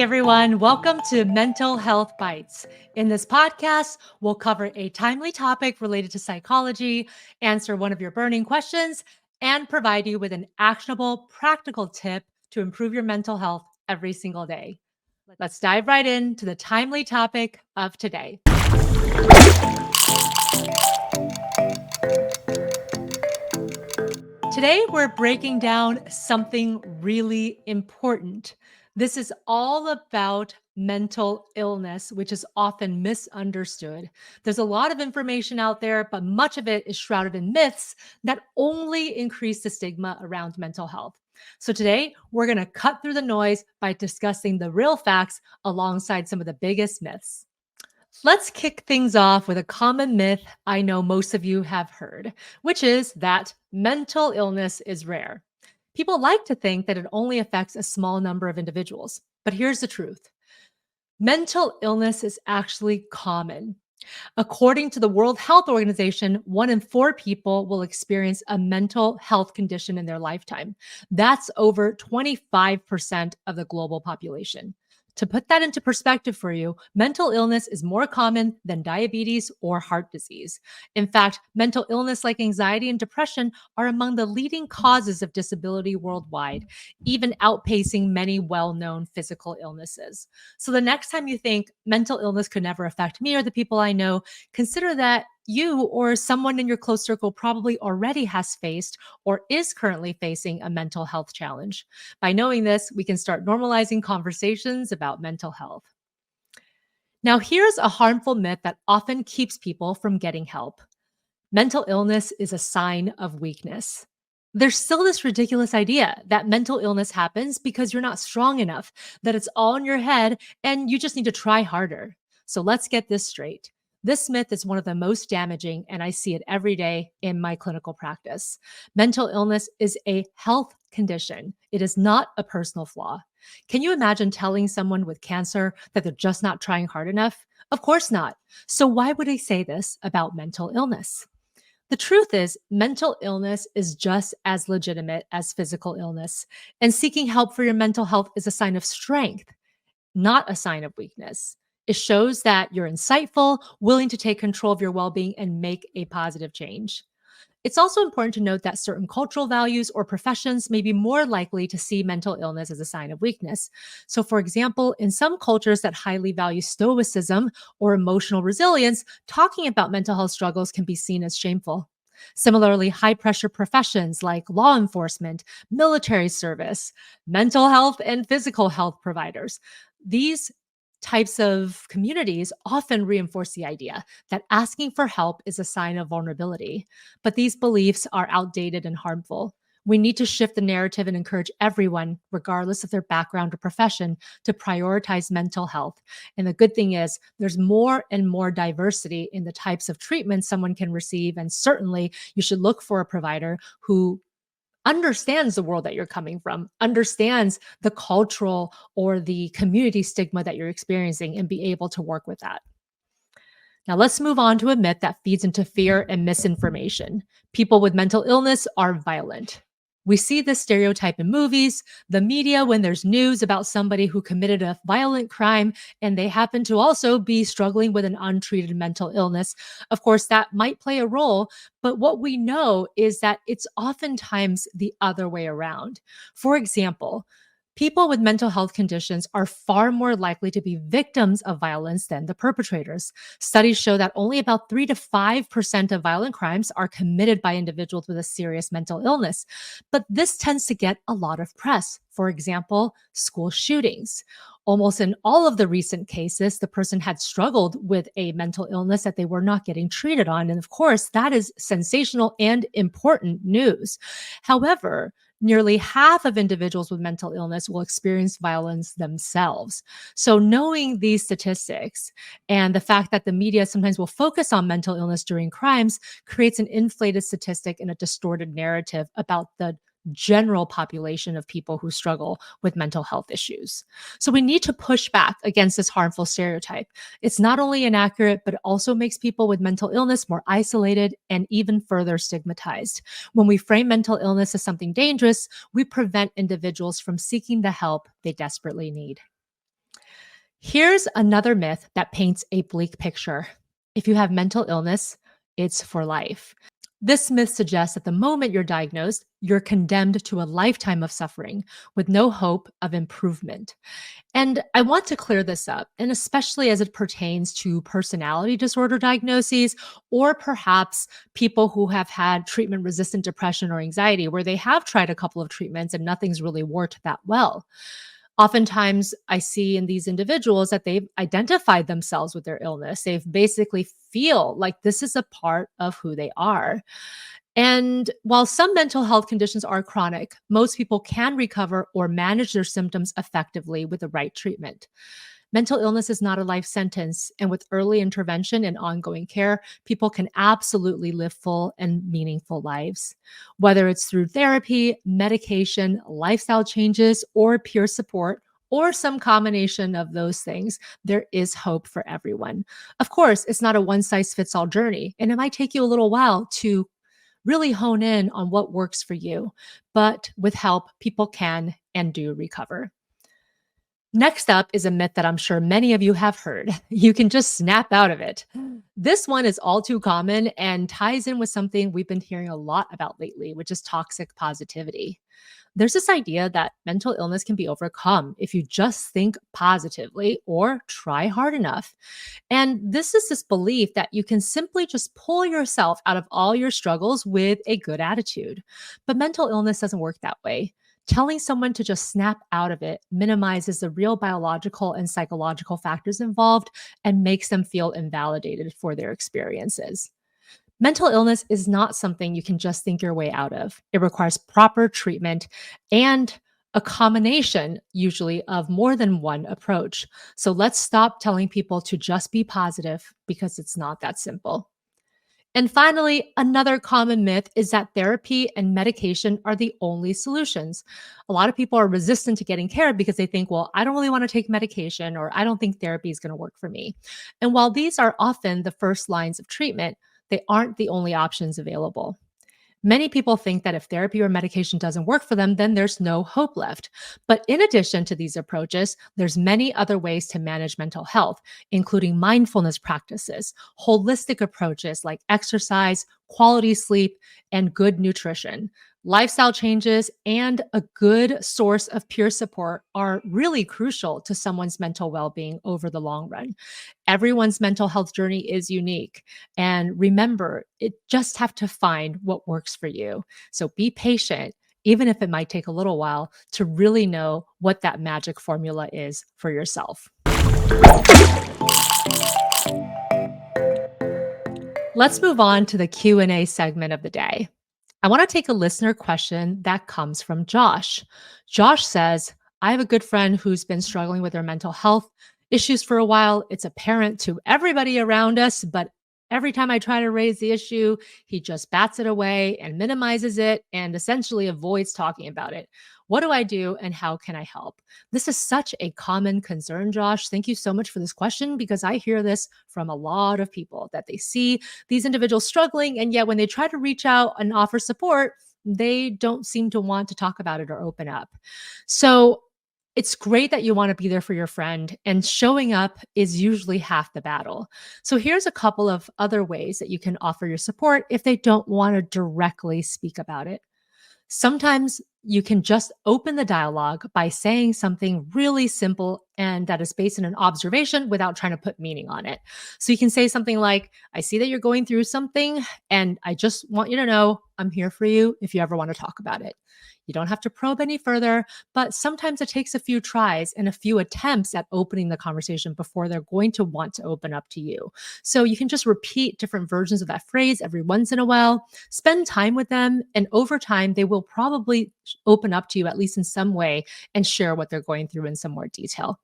everyone. Welcome to Mental Health Bites. In this podcast, we'll cover a timely topic related to psychology, answer one of your burning questions, and provide you with an actionable, practical tip to improve your mental health every single day. Let's dive right into the timely topic of today. Today, we're breaking down something really important. This is all about mental illness, which is often misunderstood. There's a lot of information out there, but much of it is shrouded in myths that only increase the stigma around mental health. So today, we're going to cut through the noise by discussing the real facts alongside some of the biggest myths. Let's kick things off with a common myth I know most of you have heard, which is that mental illness is rare. People like to think that it only affects a small number of individuals, but here's the truth. Mental illness is actually common. According to the World Health Organization, 1 in 4 people will experience a mental health condition in their lifetime. That's over 25% of the global population. To put that into perspective for you, mental illness is more common than diabetes or heart disease. In fact, mental illness like anxiety and depression are among the leading causes of disability worldwide, even outpacing many well-known physical illnesses. So the next time you think mental illness could never affect me or the people I know, consider that you or someone in your close circle probably already has faced or is currently facing a mental health challenge. By knowing this, we can start normalizing conversations about mental health. Now, here's a harmful myth that often keeps people from getting help. Mental illness is a sign of weakness. There's still this ridiculous idea that mental illness happens because you're not strong enough, that it's all in your head and you just need to try harder. So let's get this straight. This myth is one of the most damaging, and I see it every day in my clinical practice. Mental illness is a health condition. It is not a personal flaw. Can you imagine telling someone with cancer that they're just not trying hard enough? Of course not. So why would I say this about mental illness? The truth is, mental illness is just as legitimate as physical illness, and seeking help for your mental health is a sign of strength, not a sign of weakness. It shows that you're insightful, willing to take control of your well-being and make a positive change. It's also important to note that certain cultural values or professions may be more likely to see mental illness as a sign of weakness. So, for example, in some cultures that highly value stoicism or emotional resilience, talking about mental health struggles can be seen as shameful. Similarly, high pressure professions like law enforcement, military service, mental health, and physical health providers. These types of communities often reinforce the idea that asking for help is a sign of vulnerability. But these beliefs are outdated and harmful. We need to shift the narrative and encourage everyone, regardless of their background or profession, to prioritize mental health. And the good thing is, there's more and more diversity in the types of treatment someone can receive. And certainly, you should look for a provider who understands the world that you're coming from, understands the cultural or the community stigma that you're experiencing, and be able to work with that. Now, let's move on to a myth that feeds into fear and misinformation. People with mental illness are violent. We see this stereotype in movies, the media, when there's news about somebody who committed a violent crime and they happen to also be struggling with an untreated mental illness. Of course, that might play a role, but what we know is that it's oftentimes the other way around. For example, people with mental health conditions are far more likely to be victims of violence than the perpetrators. Studies show that only about 3 to 5% of violent crimes are committed by individuals with a serious mental illness. But this tends to get a lot of press. For example, school shootings. Almost in all of the recent cases, the person had struggled with a mental illness that they were not getting treated on. And of course, that is sensational and important news. However, nearly half of individuals with mental illness will experience violence themselves. So knowing these statistics and the fact that the media sometimes will focus on mental illness during crimes creates an inflated statistic and a distorted narrative about the general population of people who struggle with mental health issues. So we need to push back against this harmful stereotype. It's not only inaccurate, but it also makes people with mental illness more isolated and even further stigmatized. When we frame mental illness as something dangerous, we prevent individuals from seeking the help they desperately need. Here's another myth that paints a bleak picture. If you have mental illness, it's for life. This myth suggests that the moment you're diagnosed, you're condemned to a lifetime of suffering with no hope of improvement. And I want to clear this up, and especially as it pertains to personality disorder diagnoses, or perhaps people who have had treatment resistant depression or anxiety, where they have tried a couple of treatments and nothing's really worked that well. Oftentimes, I see in these individuals that they've identified themselves with their illness. They've basically feel like this is a part of who they are. And while some mental health conditions are chronic, most people can recover or manage their symptoms effectively with the right treatment. Mental illness is not a life sentence, and with early intervention and ongoing care, people can absolutely live full and meaningful lives. Whether it's through therapy, medication, lifestyle changes, or peer support, or some combination of those things, there is hope for everyone. Of course, it's not a one size fits all journey, and it might take you a little while to really hone in on what works for you. But with help, people can and do recover. Next up is a myth that I'm sure many of you have heard. You can just snap out of it. This one is all too common and ties in with something we've been hearing a lot about lately, which is toxic positivity. There's this idea that mental illness can be overcome if you just think positively or try hard enough. And this is this belief that you can simply just pull yourself out of all your struggles with a good attitude. But mental illness doesn't work that way. Telling someone to just snap out of it minimizes the real biological and psychological factors involved and makes them feel invalidated for their experiences. Mental illness is not something you can just think your way out of. It requires proper treatment and a combination, usually, of more than one approach. So let's stop telling people to just be positive because it's not that simple. And finally, another common myth is that therapy and medication are the only solutions. A lot of people are resistant to getting care because they think, well, I don't really want to take medication or I don't think therapy is going to work for me. And while these are often the first lines of treatment, they aren't the only options available. Many people think that if therapy or medication doesn't work for them, then there's no hope left. But in addition to these approaches, there's many other ways to manage mental health, including mindfulness practices, holistic approaches like exercise, quality sleep, and good nutrition. Lifestyle changes and a good source of peer support are really crucial to someone's mental well being over the long run. Everyone's mental health journey is unique. And remember, it just have to find what works for you. So be patient, even if it might take a little while to really know what that magic formula is for yourself. Let's move on to the Q&A segment of the day. I want to take a listener question that comes from Josh. Josh says, I have a good friend who's been struggling with their mental health issues for a while. It's apparent to everybody around us, but every time I try to raise the issue, he just bats it away and minimizes it and essentially avoids talking about it. What do I do and how can I help? This is such a common concern, Josh. Thank you so much for this question because I hear this from a lot of people that they see these individuals struggling. And yet, when they try to reach out and offer support, they don't seem to want to talk about it or open up. So, it's great that you want to be there for your friend, and showing up is usually half the battle. So, here's a couple of other ways that you can offer your support if they don't want to directly speak about it. Sometimes you can just open the dialogue by saying something really simple and that is based on an observation without trying to put meaning on it. So you can say something like, I see that you're going through something, and I just want you to know I'm here for you if you ever want to talk about it. You don't have to probe any further, but sometimes it takes a few tries and a few attempts at opening the conversation before they're going to want to open up to you. So you can just repeat different versions of that phrase every once in a while, spend time with them, and over time, they will probably open up to you, at least in some way, and share what they're going through in some more detail.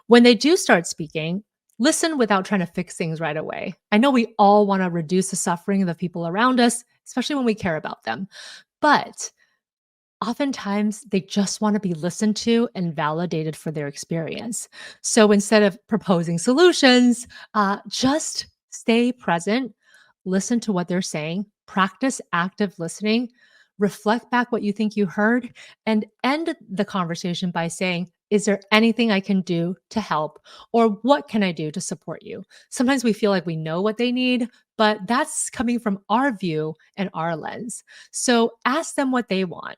When they do start speaking, listen without trying to fix things right away. I know we all want to reduce the suffering of the people around us, especially when we care about them. But oftentimes, they just want to be listened to and validated for their experience. So instead of proposing solutions, just stay present, listen to what they're saying, practice active listening, reflect back what you think you heard, and end the conversation by saying, Is there anything I can do to help? Or what can I do to support you? Sometimes we feel like we know what they need, but that's coming from our view and our lens. So ask them what they want.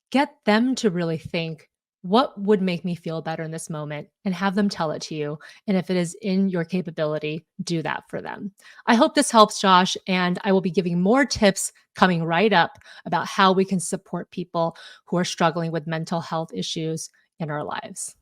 Get them to really think, what would make me feel better in this moment, and have them tell it to you. And if it is in your capability, do that for them. I hope this helps, Josh. And I will be giving more tips coming right up about how we can support people who are struggling with mental health issues in our lives.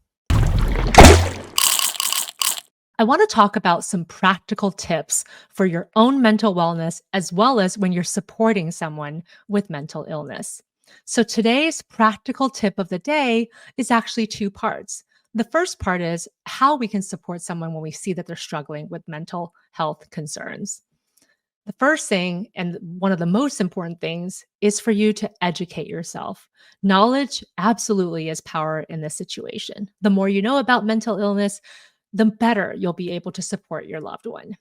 I want to talk about some practical tips for your own mental wellness, as well as when you're supporting someone with mental illness. So, today's practical tip of the day is actually two parts. The first part is how we can support someone when we see that they're struggling with mental health concerns. The first thing, and one of the most important things, is for you to educate yourself. Knowledge absolutely is power in this situation. The more you know about mental illness, the better you'll be able to support your loved one.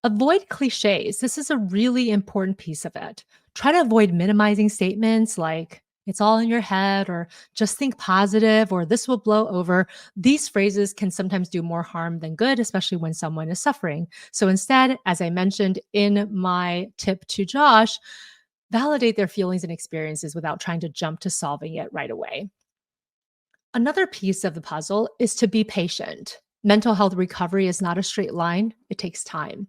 Avoid cliches. This is a really important piece of it. Try to avoid minimizing statements like, it's all in your head, or just think positive, or this will blow over. These phrases can sometimes do more harm than good, especially when someone is suffering. So instead, as I mentioned in my tip to Josh, validate their feelings and experiences without trying to jump to solving it right away. Another piece of the puzzle is to be patient. Mental health recovery is not a straight line, it takes time.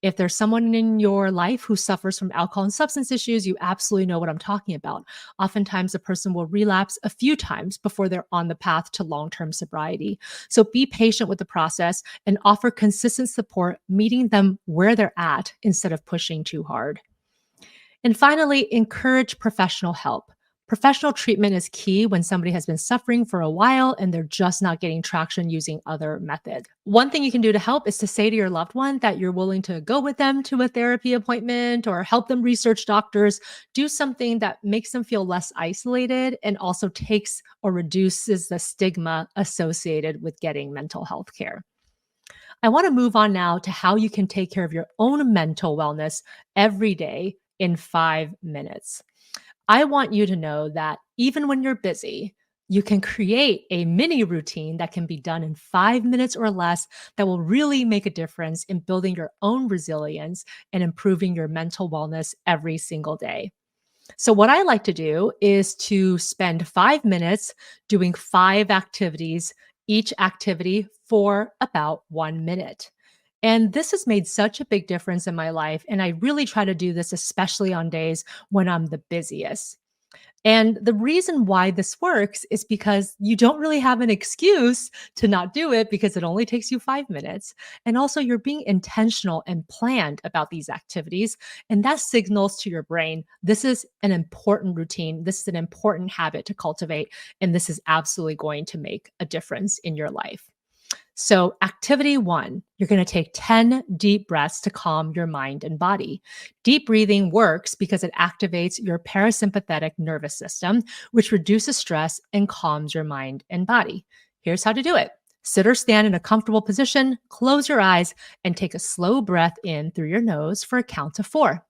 If there's someone in your life who suffers from alcohol and substance issues, you absolutely know what I'm talking about. Oftentimes, a person will relapse a few times before they're on the path to long term sobriety. So be patient with the process and offer consistent support, meeting them where they're at instead of pushing too hard. And finally, encourage professional help. Professional treatment is key when somebody has been suffering for a while and they're just not getting traction using other methods. One thing you can do to help is to say to your loved one that you're willing to go with them to a therapy appointment or help them research doctors. Do something that makes them feel less isolated and also takes or reduces the stigma associated with getting mental health care. I want to move on now to how you can take care of your own mental wellness every day in 5 minutes. I want you to know that even when you're busy, you can create a mini routine that can be done in 5 minutes or less that will really make a difference in building your own resilience and improving your mental wellness every single day. So, what I like to do is to spend 5 minutes doing 5 activities, each activity for about 1 minute. And this has made such a big difference in my life. And I really try to do this, especially on days when I'm the busiest. And the reason why this works is because you don't really have an excuse to not do it because it only takes you 5 minutes. And also, you're being intentional and planned about these activities. And that signals to your brain this is an important routine. This is an important habit to cultivate. And this is absolutely going to make a difference in your life. So, activity one, you're going to take 10 deep breaths to calm your mind and body. Deep breathing works because it activates your parasympathetic nervous system, which reduces stress and calms your mind and body. Here's how to do it: sit or stand in a comfortable position, close your eyes, and take a slow breath in through your nose for a count of 4.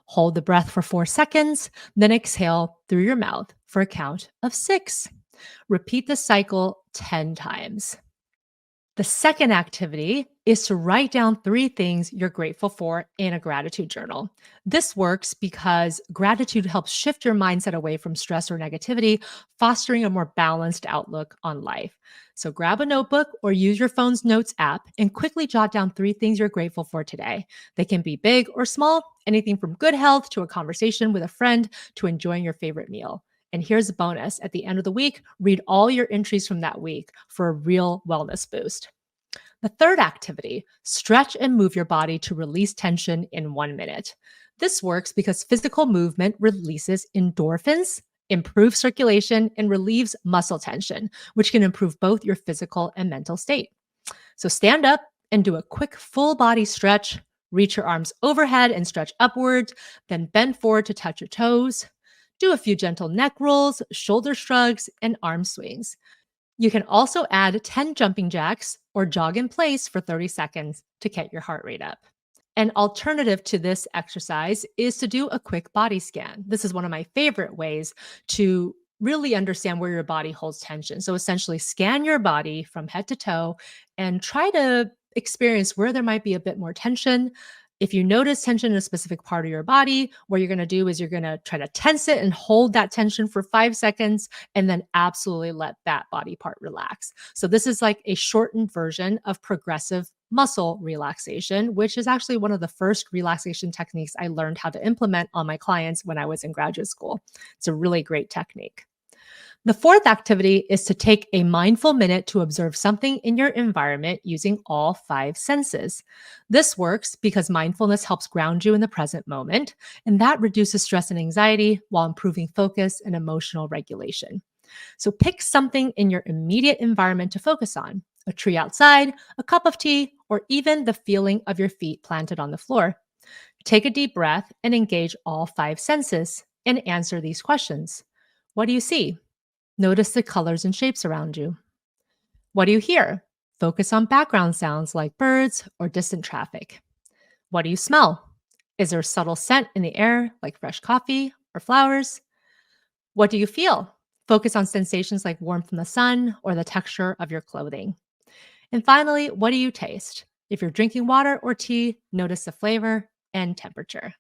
Hold the breath for 4 seconds, then exhale through your mouth for a count of 6. Repeat the cycle 10 times. The second activity is to write down 3 things you're grateful for in a gratitude journal. This works because gratitude helps shift your mindset away from stress or negativity, fostering a more balanced outlook on life. So grab a notebook or use your phone's notes app and quickly jot down 3 things you're grateful for today. They can be big or small, anything from good health to a conversation with a friend to enjoying your favorite meal. And here's a bonus: at the end of the week, read all your entries from that week for a real wellness boost. The third activity, stretch and move your body to release tension in 1 minute. This works because physical movement releases endorphins, improves circulation, and relieves muscle tension, which can improve both your physical and mental state. So stand up and do a quick full body stretch. Reach your arms overhead and stretch upwards, then bend forward to touch your toes. Do a few gentle neck rolls, shoulder shrugs, and arm swings. You can also add 10 jumping jacks or jog in place for 30 seconds to get your heart rate up. An alternative to this exercise is to do a quick body scan. This is one of my favorite ways to really understand where your body holds tension. So essentially scan your body from head to toe and try to experience where there might be a bit more tension. If you notice tension in a specific part of your body, what you're going to do is you're going to try to tense it and hold that tension for 5 seconds and then absolutely let that body part relax. So this is like a shortened version of progressive muscle relaxation, which is actually one of the first relaxation techniques I learned how to implement on my clients when I was in graduate school. It's a really great technique. The fourth activity is to take a mindful minute to observe something in your environment using all 5 senses. This works because mindfulness helps ground you in the present moment, and that reduces stress and anxiety while improving focus and emotional regulation. So pick something in your immediate environment to focus on: a tree outside, a cup of tea, or even the feeling of your feet planted on the floor. Take a deep breath and engage all 5 senses and answer these questions. What do you see? Notice the colors and shapes around you. What do you hear? Focus on background sounds like birds or distant traffic. What do you smell? Is there a subtle scent in the air like fresh coffee or flowers? What do you feel? Focus on sensations like warmth from the sun or the texture of your clothing. And finally, what do you taste? If you're drinking water or tea, notice the flavor and temperature.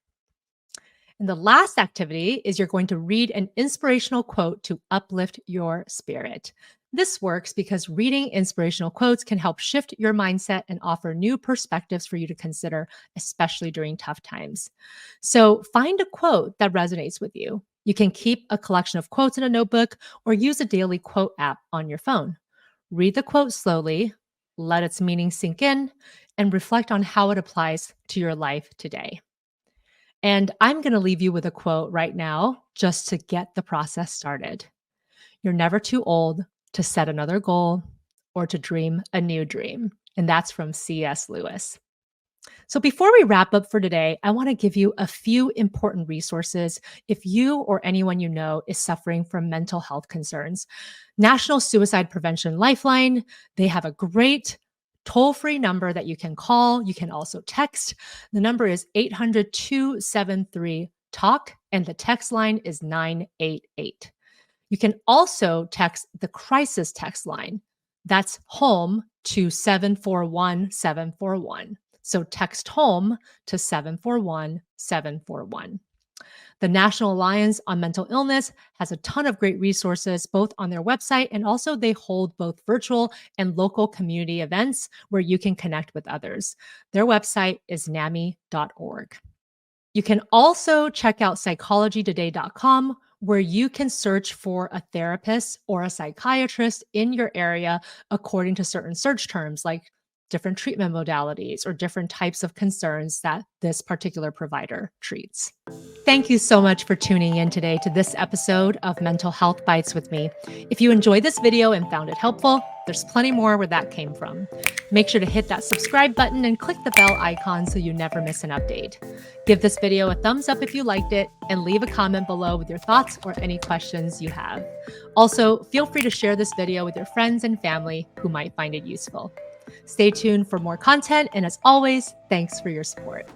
And the last activity is you're going to read an inspirational quote to uplift your spirit. This works because reading inspirational quotes can help shift your mindset and offer new perspectives for you to consider, especially during tough times. So find a quote that resonates with you. You can keep a collection of quotes in a notebook or use a daily quote app on your phone. Read the quote slowly, let its meaning sink in, and reflect on how it applies to your life today. And I'm going to leave you with a quote right now just to get the process started. You're never too old to set another goal or to dream a new dream. And that's from C.S. Lewis. So before we wrap up for today, I want to give you a few important resources if you or anyone you know is suffering from mental health concerns. National Suicide Prevention Lifeline, they have a great toll-free number that you can call. You can also text. The number is 800-273-TALK, and the text line is 988. You can also text the crisis text line. That's home to 741-741. So text home to 741-741. The National Alliance on Mental Illness has a ton of great resources, both on their website and also they hold both virtual and local community events where you can connect with others. Their website is NAMI.org. You can also check out psychologytoday.com, where you can search for a therapist or a psychiatrist in your area according to certain search terms like different treatment modalities or different types of concerns that this particular provider treats. Thank you so much for tuning in today to this episode of Mental Health Bites with me. If you enjoyed this video and found it helpful, there's plenty more where that came from. Make sure to hit that subscribe button and click the bell icon so you never miss an update. Give this video a thumbs up if you liked it and leave a comment below with your thoughts or any questions you have. Also, feel free to share this video with your friends and family who might find it useful. Stay tuned for more content, and as always, thanks for your support.